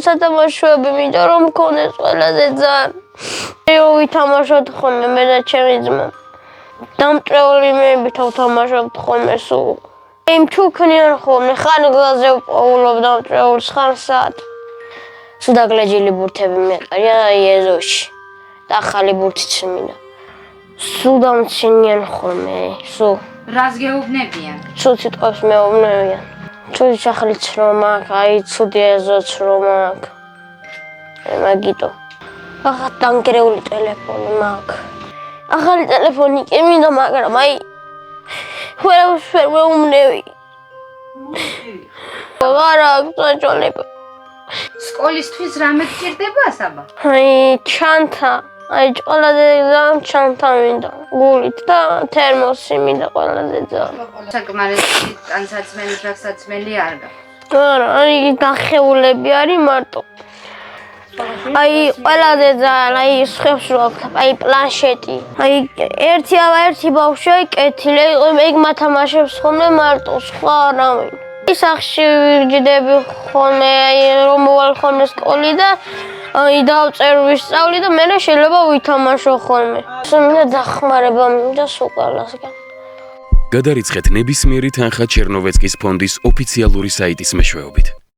სათამაშოები მინდა რომ მქონდეს ყველაზე ძალიან. ვითამაშოთ ხოლმე მე და ჩემი ძმა. დამწრეული მეებით ვთამაშობთ ხოლმე სულ. მჩუქნიან ხოლმე, ხან გზაზე ვპოულობ დამწრეულს, ხან სად. სულ დაგლეჯილი ბურთები მეყარია ეზოში და ახალი ბურთიც მინდა. სულ დამცინიან ხოლმე, სულ. რას გეუბნებიან? სულ სიტყვებს მეუბნებიან. ცუდი სახლიც რომ აქვს, აი ცუდი ეზოც რომ აქვს. მაგიტო. ახლა დამკერეული ტელეფონი მაქვს. ახალი ტელეფონი კი მინდა, მაგრამ აი ყველას ვერ მეუბნები. აღარ აქვს საშუალება. სკოლისთვის რამე გჭირდება საბა? აი ჩანთა, აი ყველაზე ძალიან ჩანთა მინდა. გულით და თერმოსი მინდა ყველაზე ძალიან. საკმარისი ტანსაცმელი, ფეხსაცმელი არ გაქვს. არა, აი გახეულები არის მარტო. აი ყველაზე ძალიან აი სხვებს რო აქვს, აი პლანშეტი. აი ერთი ბავშვი კეთილი, ეგ მათამაშებს ხოლმე მარტო, სხვა არავინ. სახში ვიგჯდები ხოლმე, აი რომ მოვალ ხოლმე სკოლიდან, აი დავწერ ვისწავლი და მე შეიძლება ვითამაშო ხოლმე. მინდა დახმარება მინდა სულ ყველასგან. გადარიცხეთ ნებისმიერი თანხა ჩერნოვეცკის ფონდის ოფიციალური საიტის მეშვეობით.